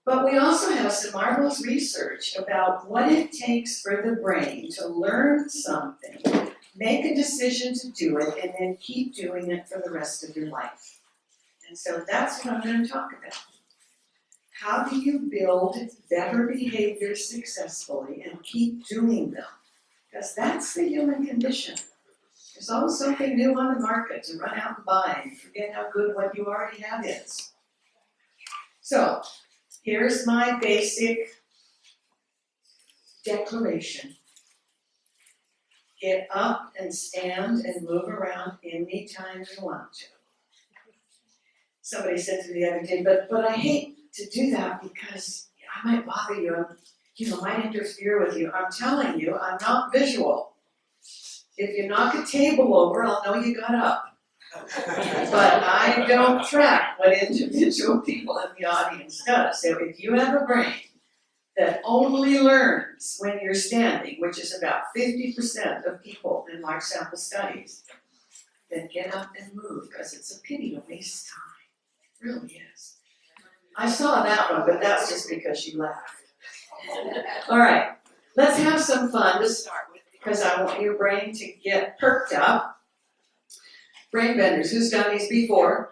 But we also have some marvelous research about what it takes for the brain to learn something, make a decision to do it, and then keep doing it for the rest of your life. And so that's what I'm going to talk about. How do you build better behaviors successfully and keep doing them? Because that's the human condition. There's always something new on the market to run out and buy and forget how good what you already have is. So, here's my basic declaration. Get up and stand and move around anytime you want to. Somebody said to me the other day, but I hate to do that because I might bother you, might interfere with you. I'm telling you, I'm not visual. If you knock a table over, I'll know you got up. But I don't track what individual people in the audience does. So if you have a brain that only learns when you're standing, which is about 50% of people in large sample studies, then get up and move, because it's a pity to waste time. It really is. I saw that one, but that's just because you laughed. All right, let's have some fun to start with, because I want your brain to get perked up. Brain benders, who's done these before?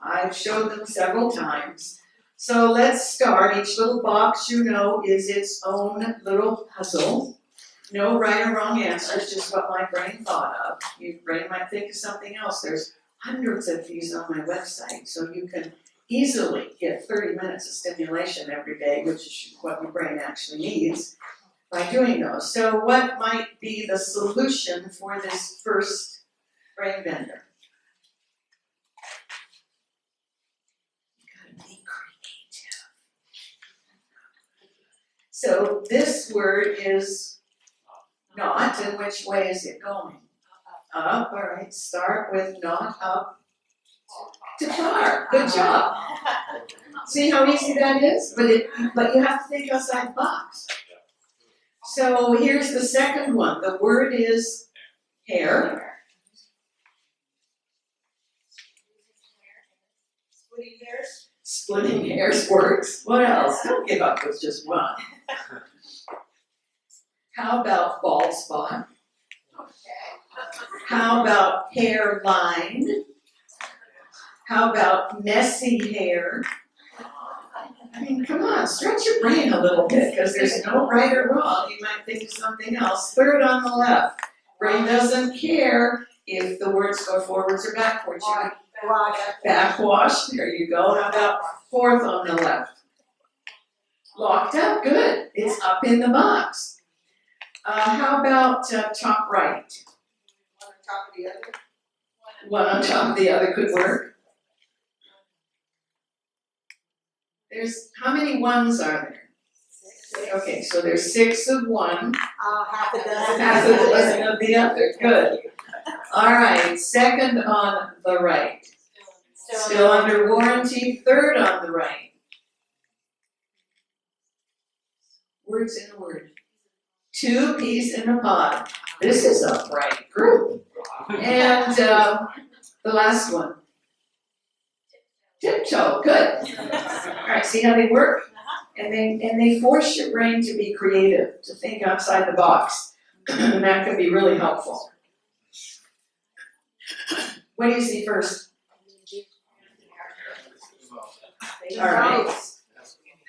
I've showed them several times. So let's start. Each little box, is its own little puzzle. No right or wrong answers, just what my brain thought of. Your brain might think of something else. There's hundreds of these on my website, so you can easily get 30 minutes of stimulation every day, which is what your brain actually needs, by doing those. So what might be the solution for this first brain bender? You gotta be creative. So this word is not, and which way is it going? Up, all right, start with not up to far. Good job. See how easy that is? But you have to think outside the box. So here's the second one. The word is hair. Splitting hairs. Splitting hairs works. What else? Don't give up with just one. How about bald spot? How about hairline? How about messy hair? I mean, come on, stretch your brain a little bit, because there's no right or wrong. You might think of something else. Third on the left. Brain doesn't care if the words go forwards or backwards. Backwash, there you go. How about fourth on the left? Locked up, good. It's up in the box. How about top right? One on top of the other. One on top of the other could work. There's, how many ones are there? 6. Okay, so there's 6 of one, Half a dozen. half a dozen of the other, good. All right, second on the right. Still under warranty, third on the right. Words in a word. 2 peas in a pod. This is a bright group. And the last one. Tiptoe, good. All right, see how they work? And they force your brain to be creative, to think outside the box. And that can be really helpful. What do you see first? All right.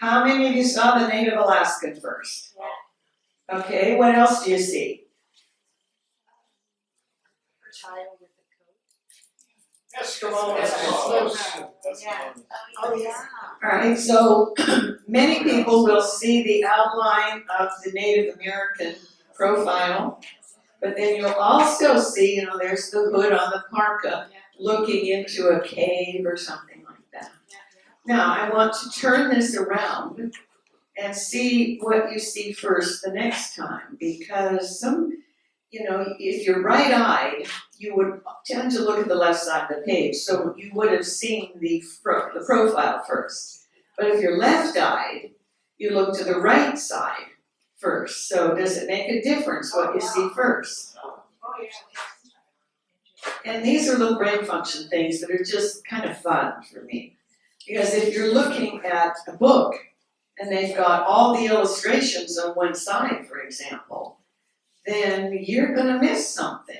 How many of you saw the native Alaskan first? Okay, what else do you see? Child with the Eskimo. Oh, yeah. All right, so many people will see the outline of the Native American profile, but then you'll also see, there's the hood on the parka looking into a cave or something like that. Now, I want to turn this around and see what you see first the next time, because if you're right-eyed, you would tend to look at the left side of the page, so you would have seen the profile first. But if you're left-eyed, you look to the right side first. So does it make a difference what you see first? And these are little brain function things that are just kind of fun for me. Because if you're looking at a book and they've got all the illustrations on one side, for example, then you're gonna miss something.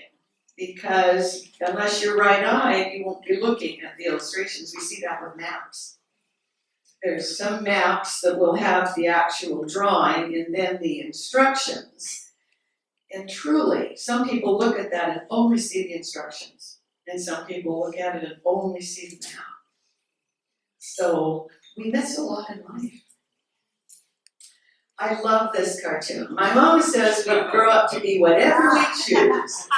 Because unless you're right-eyed, you won't be looking at the illustrations. We see that with maps. There's some maps that will have the actual drawing and then the instructions. And truly, some people look at that and only see the instructions. And some people look at it and only see the map. So we miss a lot in life. I love this cartoon. My mom says we grow up to be whatever we choose.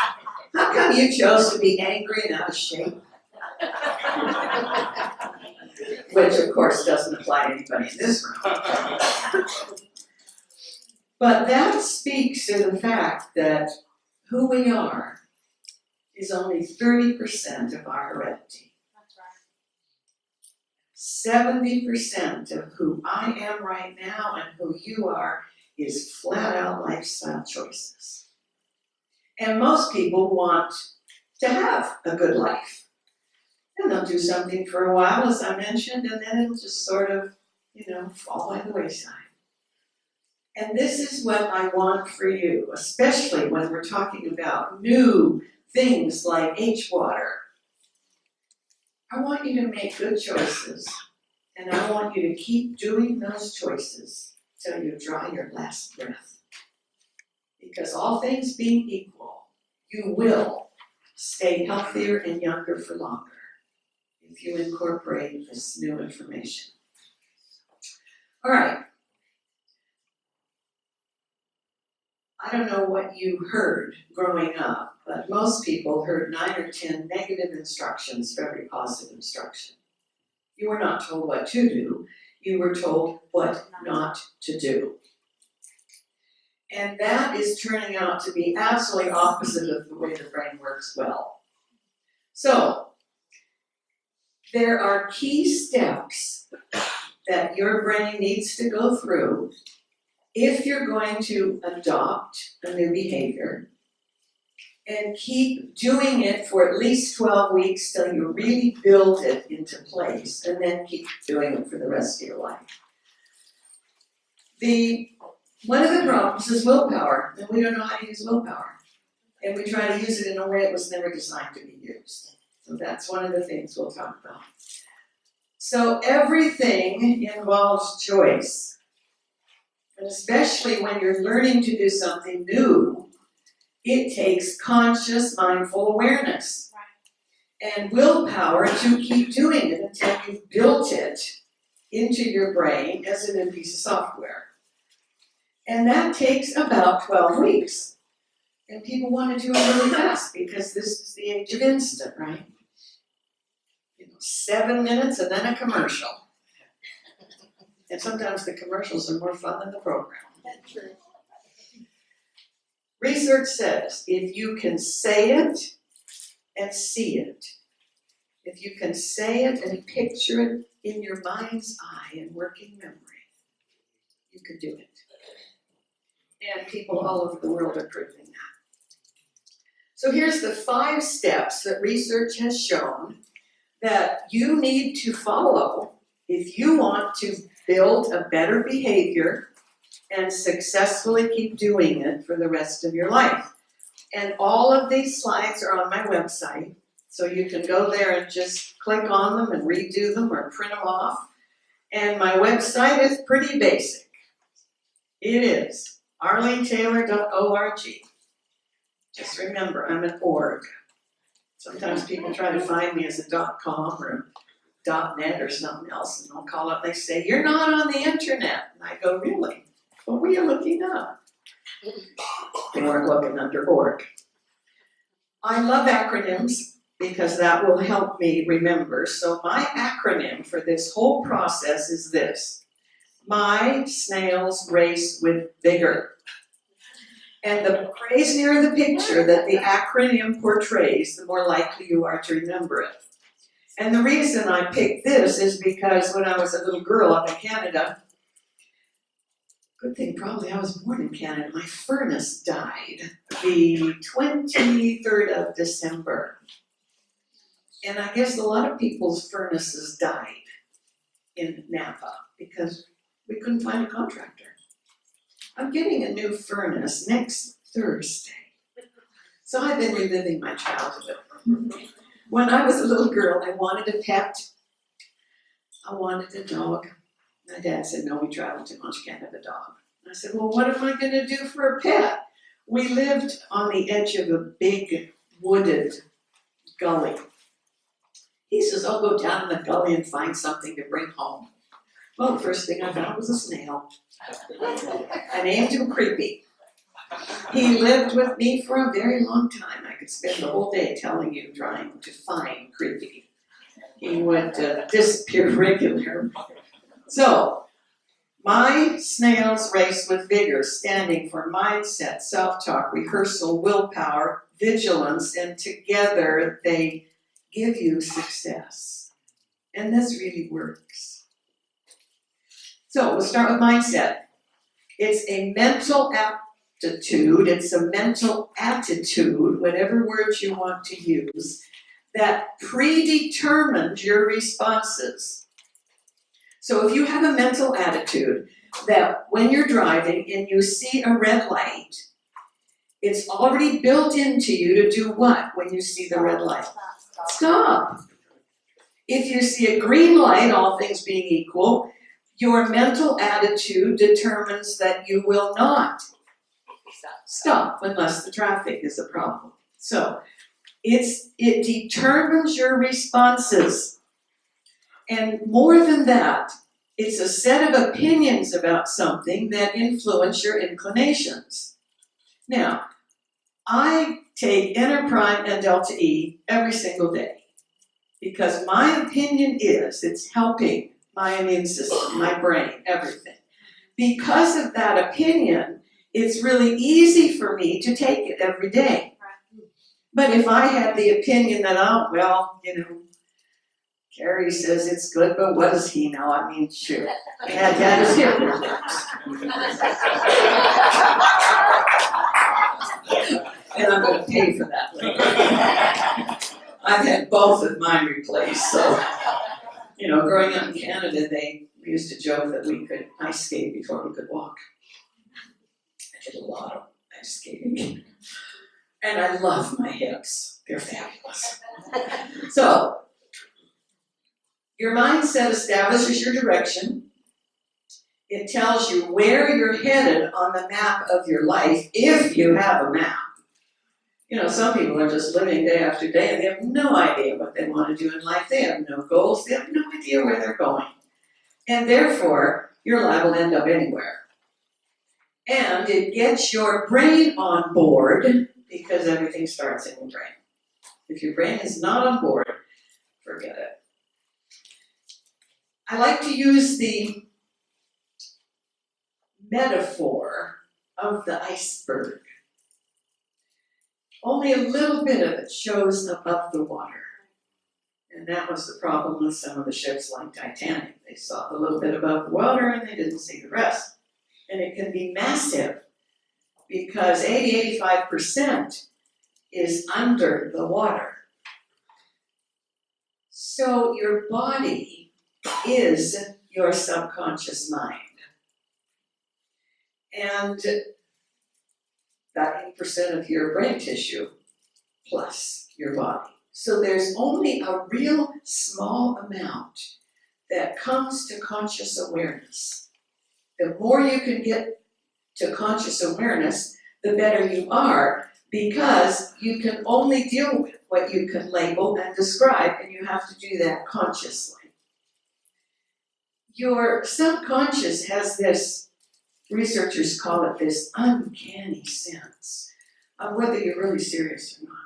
How come you chose to be angry and out of shape? Which of course doesn't apply to anybody in this room. But that speaks to the fact that who we are is only 30% of our heredity. That's right. 70% of who I am right now and who you are is flat out lifestyle choices. And most people want to have a good life. And they'll do something for a while, as I mentioned, and then it'll just sort of, fall by the wayside. And this is what I want for you, especially when we're talking about new things like H-water. I want you to make good choices, and I want you to keep doing those choices till you draw your last breath. Because all things being equal, you will stay healthier and younger for longer if you incorporate this new information. All right. I don't know what you heard growing up, but most people heard 9 or 10 negative instructions for every positive instruction. You were not told what to do, you were told what not to do. And that is turning out to be absolutely opposite of the way the brain works well. So, there are key steps that your brain needs to go through if you're going to adopt a new behavior and keep doing it for at least 12 weeks till you really build it into place, and then keep doing it for the rest of your life. One of the problems is willpower, and we don't know how to use willpower. And we try to use it in a way it was never designed to be used. So that's one of the things we'll talk about. So everything involves choice. And especially when you're learning to do something new, it takes conscious, mindful awareness. And willpower to keep doing it until you've built it into your brain as a new piece of software. And that takes about 12 weeks. And people want to do it really fast because this is the age of instant, right? 7 minutes and then a commercial. And sometimes the commercials are more fun than the program. That's true. Research says if you can say it and see it, if you can say it and picture it in your mind's eye and working memory, you can do it. And people all over the world are proving that. So here's the 5 steps that research has shown that you need to follow if you want to build a better behavior and successfully keep doing it for the rest of your life. And all of these slides are on my website, so you can go there and just click on them and redo them or print them off. And my website is pretty basic. It is arlenetaylor.org. Just remember, I'm an org. Sometimes people try to find me as a .com or .net or something else, and they'll call up and they say, "You're not on the internet." And I go, "Really? What were you looking up?" They weren't looking under org. I love acronyms because that will help me remember. So my acronym for this whole process is this: My Snails Race with Vigor. And the crazier the picture that the acronym portrays, the more likely you are to remember it. And the reason I picked this is because when I was a little girl up in Canada, good thing probably I was born in Canada, my furnace died the 23rd of December. And I guess a lot of people's furnaces died in Napa because We couldn't find a contractor. I'm getting a new furnace next Thursday. So I've been reliving my childhood. When I was a little girl, I wanted a pet. I wanted a dog. My dad said, no, we travel too much, can't have a dog. I said, well, what am I gonna do for a pet? We lived on the edge of a big wooded gully. He says, I'll go down in the gully and find something to bring home. Well, the first thing I found was a snail. I named him Creepy. He lived with me for a very long time. I could spend the whole day telling you, trying to find Creepy. He would disappear regularly. So, my snails race with vigor, standing for mindset, self-talk, rehearsal, willpower, vigilance, and together they give you success. And this really works. So, we'll start with mindset. It's a mental aptitude, it's a mental attitude, whatever words you want to use, that predetermines your responses. So if you have a mental attitude that when you're driving and you see a red light, it's already built into you to do what when you see the red light? Stop. If you see a green light, all things being equal, your mental attitude determines that you will not stop unless the traffic is a problem. So it determines your responses. And more than that, it's a set of opinions about something that influence your inclinations. Now, I take inner prime and delta E every single day because my opinion is it's helping my immune system, my brain, everything. Because of that opinion, it's really easy for me to take it every day. But if I have the opinion that, oh, well, Carrie says it's good, but what does he know? I mean, sure. Dad is here. And I'm going to pay for that later. I've had both of mine replaced, so, growing up in Canada, we used to joke that we could ice skate before we could walk. I did a lot of ice skating. And I love my hips. They're fabulous. So, your mindset establishes your direction. It tells you where you're headed on the map of your life, if you have a map. Some people are just living day after day and they have no idea what they want to do in life. They have no goals. They have no idea where they're going. And therefore, you're liable to end up anywhere. And it gets your brain on board because everything starts in your brain. If your brain is not on board, forget it. I like to use the metaphor of the iceberg. Only a little bit of it shows above the water. And that was the problem with some of the ships like Titanic. They saw the little bit above the water and they didn't see the rest. And it can be massive because 80-85% is under the water. So your body is your subconscious mind. And about 8% of your brain tissue plus your body. So there's only a real small amount that comes to conscious awareness. The more you can get to conscious awareness, the better you are, because you can only deal with what you can label and describe, and you have to do that consciously. Your subconscious has this, researchers call it this uncanny sense of whether you're really serious or not.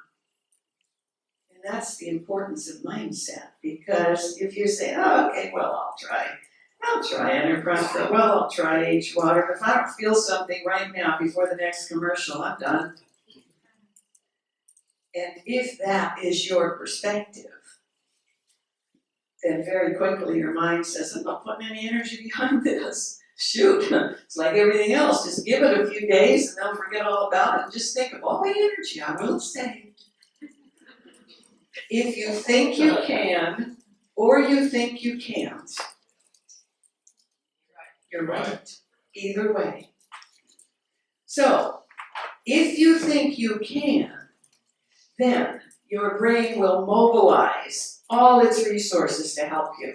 And that's the importance of mindset, because if you say, oh, okay, well, I'll try enterprise, well, I'll try H water, but if I don't feel something right now before the next commercial, I'm done. And if that is your perspective, then very quickly your mind says, I'm not putting any energy behind this. Shoot, it's like everything else. Just give it a few days and they'll forget all about it. And just think of all the energy I will save. If you think you can, or you think you can't, You're right, either way. So, if you think you can, then your brain will mobilize all its resources to help you.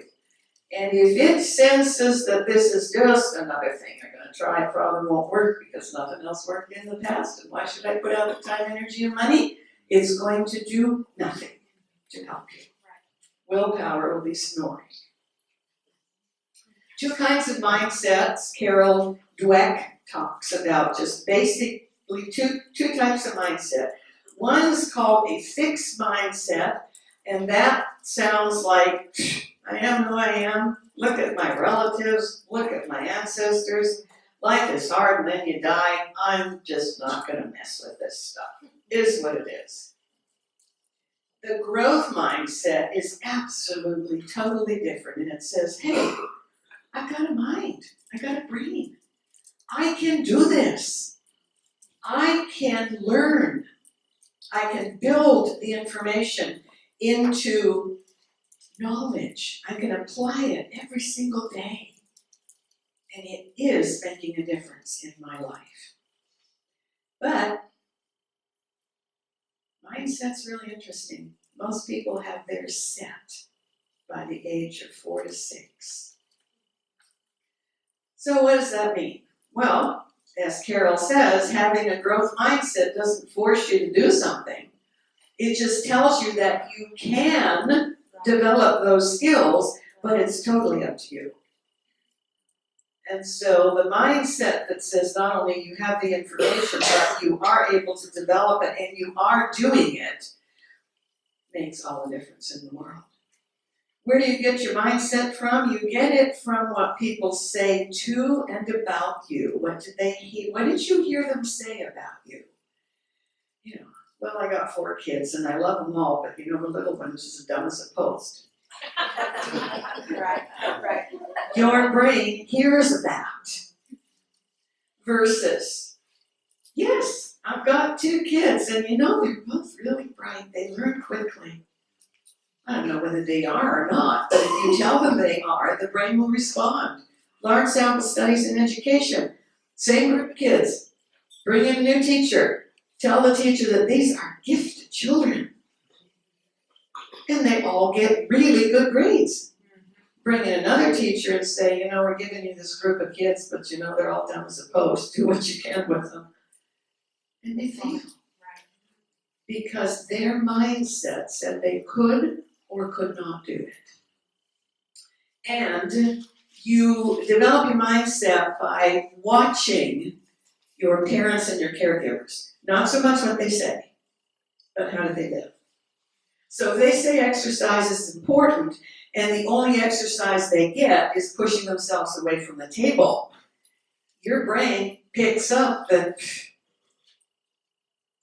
And if it senses that this is just another thing you're going to try, it probably won't work because nothing else worked in the past, and why should I put out the time, energy, and money? It's going to do nothing to help you. Willpower will be snoring. Two kinds of mindsets Carol Dweck talks about, just basically two types of mindset. One is called a fixed mindset, and that sounds like, I am who I am, look at my relatives, look at my ancestors, life is hard and then you die, I'm just not going to mess with this stuff, is what it is. The growth mindset is absolutely, totally different, and it says, hey, I've got a mind, I've got a brain, I can do this, I can learn, I can build the information into knowledge. I can apply it every single day. And it is making a difference in my life. But mindset's really interesting. Most people have theirs set by the age of 4 to 6. So what does that mean? Well, as Carol says, having a growth mindset doesn't force you to do something. It just tells you that you can develop those skills, but it's totally up to you. And so the mindset that says not only you have the information, but you are able to develop it and you are doing it, makes all the difference in the world. Where do you get your mindset from? You get it from what people say to and about you. What did you hear them say about you? You know, well, I got 4 kids and I love them all, but you know, the little one is as dumb as a post. Right. Your brain hears that. Versus, yes, I've got 2 kids and you know, they're both really bright. They learn quickly. I don't know whether they are or not, but if you tell them they are, the brain will respond. Large sample studies in education. Same group of kids. Bring in a new teacher. Tell the teacher that these are gifted children. And they all get really good grades. Bring in another teacher and say, you know, we're giving you this group of kids, but you know, they're all dumb as a post. Do what you can with them. And they fail. Because their mindset said they could or could not do it. And you develop your mindset by watching your parents and your caregivers. Not so much what they say, but how do they live. So if they say exercise is important, and the only exercise they get is pushing themselves away from the table, your brain picks up that,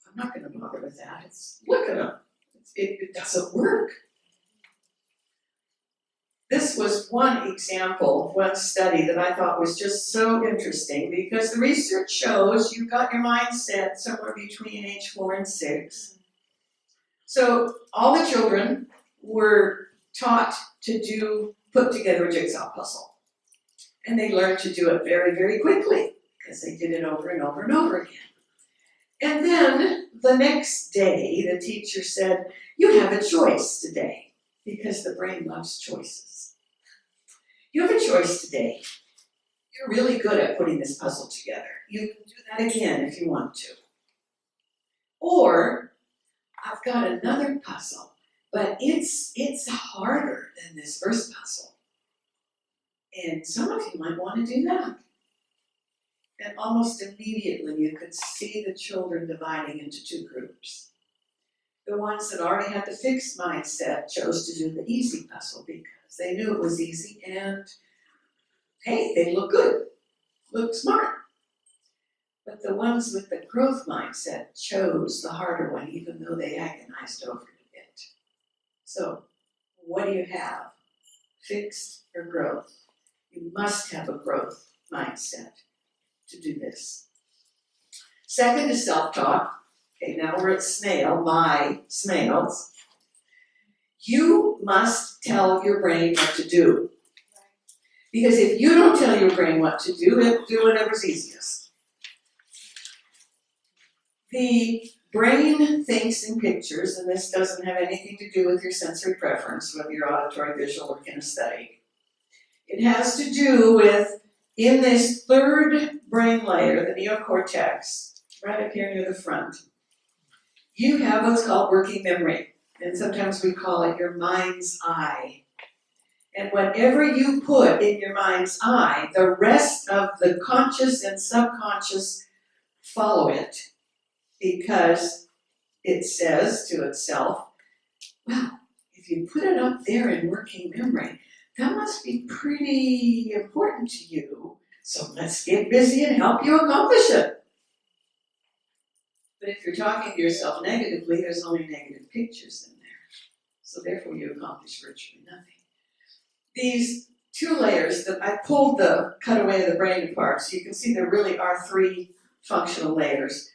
I'm not going to bother with that. Look at them. It doesn't work. This was one example, one study that I thought was just so interesting because the research shows you got your mindset somewhere between age 4 and 6. So all the children were taught to put together a jigsaw puzzle. And they learned to do it very, very quickly because they did it over and over and over again. And then the next day, the teacher said, you have a choice today because the brain loves choices. You have a choice today. You're really good at putting this puzzle together. You can do that again if you want to. Or, I've got another puzzle, but it's harder than this first puzzle. And some of you might want to do that. And almost immediately you could see the children dividing into 2 groups. The ones that already had the fixed mindset chose to do the easy puzzle because they knew it was easy and, hey, they look good, look smart. But the ones with the growth mindset chose the harder one even though they agonized over it a bit. So, what do you have? Fixed or growth? You must have a growth mindset to do this. Second is self-talk. Okay, now we're at my snails. You must tell your brain what to do. Because if you don't tell your brain what to do, it'll do whatever's easiest. The brain thinks in pictures, and this doesn't have anything to do with your sensory preference, whether you're auditory, visual, or kinesthetic. It has to do with, in this third brain layer, the neocortex, right up here near the front, you have what's called working memory, and sometimes we call it your mind's eye. And whatever you put in your mind's eye, the rest of the conscious and subconscious follow it, because it says to itself, well, if you put it up there in working memory, that must be pretty important to you, so let's get busy and help you accomplish it. But if you're talking to yourself negatively, there's only negative pictures in there. So therefore you accomplish virtually nothing. These two layers, that I pulled the cutaway of the brain apart, so you can see there really are three functional layers.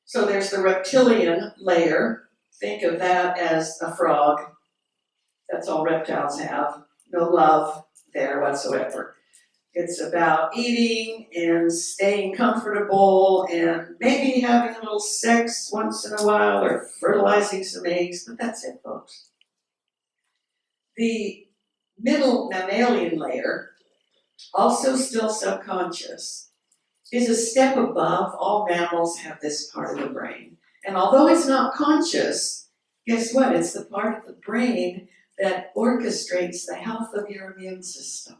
So there's the reptilian layer. Think of that as a frog. That's all reptiles have. No love there whatsoever. It's about eating and staying comfortable and maybe having a little sex once in a while or fertilizing some eggs, but that's it, folks. The middle mammalian layer, also still subconscious, is a step above. All mammals have this part of the brain. And although it's not conscious, guess what? It's the part of the brain that orchestrates the health of your immune system.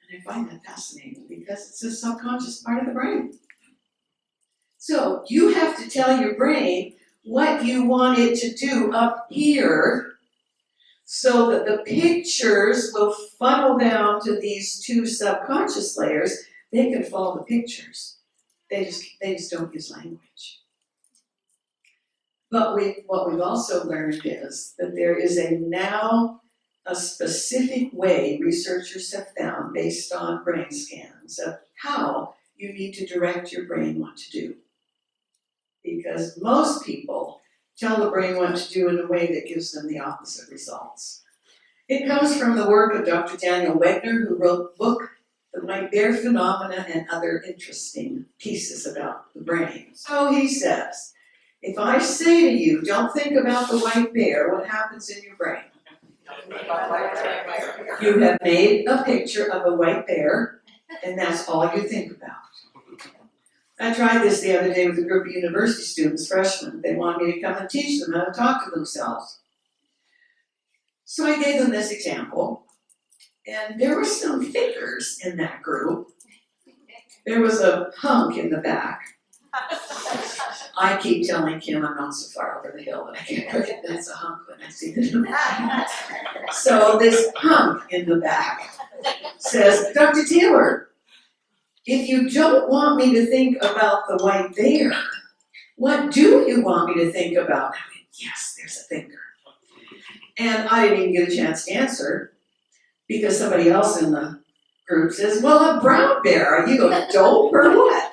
And I find that fascinating because it's a subconscious part of the brain. So you have to tell your brain what you want it to do up here so that the pictures will funnel down to these two subconscious layers. They can follow the pictures. They just don't use language. But what we've also learned is that there is now a specific way researchers have found, based on brain scans, of how you need to direct your brain what to do. Because most people tell the brain what to do in a way that gives them the opposite results. It comes from the work of Dr. Daniel Wegner, who wrote the book, The White Bear Phenomena, and other interesting pieces about the brain. So he says, if I say to you, don't think about the white bear, what happens in your brain? You have made a picture of a white bear, and that's all you think about. I tried this the other day with a group of university students, freshmen. They wanted me to come and teach them how to talk to themselves. So I gave them this example, and there were some thinkers in that group. There was a hunk in the back. I keep telling Kim I'm not so far over the hill that I can't recognize a hunk when I see them. So this hunk in the back says, Dr. Taylor, if you don't want me to think about the white bear, what do you want me to think about? I mean, yes, there's a thinker. And I didn't even get a chance to answer because somebody else in the group says, well, a brown bear, are you a dope or what?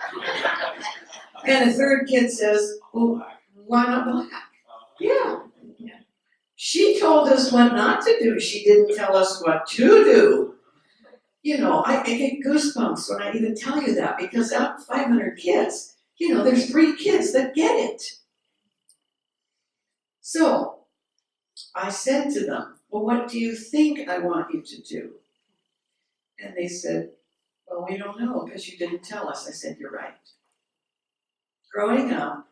And a third kid says, well, why not black? Yeah. She told us what not to do. She didn't tell us what to do. You know, I get goosebumps when I even tell you that, because out of 500 kids, there's 3 kids that get it. So I said to them, well, what do you think I want you to do? And they said, well, we don't know because you didn't tell us. I said, you're right. Growing up,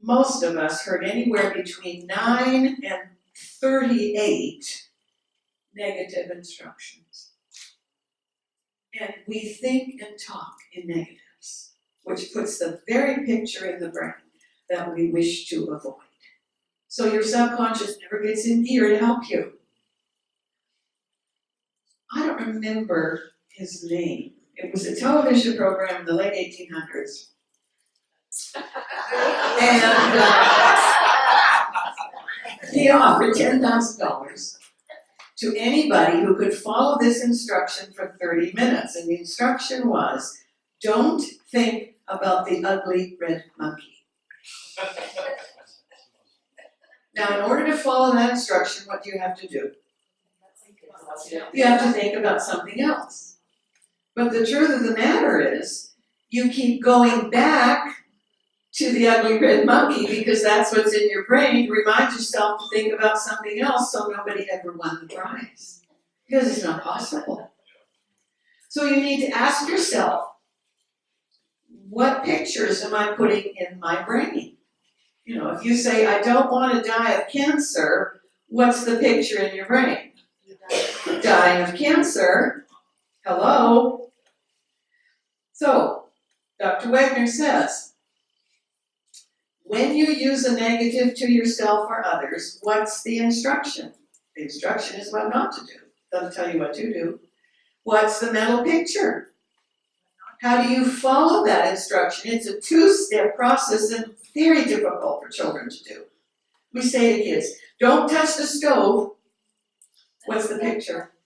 most of us heard anywhere between 9 and 38 negative instructions. And we think and talk in negatives, which puts the very picture in the brain that we wish to avoid. So your subconscious never gets in gear to help you. I don't remember his name. It was a television program in the late 1800s. And he offered $10,000 to anybody who could follow this instruction for 30 minutes. And the instruction was, don't think about the ugly red monkey. Now, in order to follow that instruction, what do you have to do? You have to think about something else. But the truth of the matter is, you keep going back to the ugly red monkey because that's what's in your brain. Remind yourself to think about something else so nobody ever won the prize. Because it's not possible. So you need to ask yourself, what pictures am I putting in my brain? You know, if you say, I don't want to die of cancer, what's the picture in your brain? Dying of cancer. Hello? So, Dr. Wagner says, when you use a negative to yourself or others, what's the instruction? The instruction is what not to do. Doesn't tell you what to do. What's the mental picture? How do you follow that instruction? It's a two-step process and very difficult for children to do. We say to kids, don't touch the stove. What's the picture?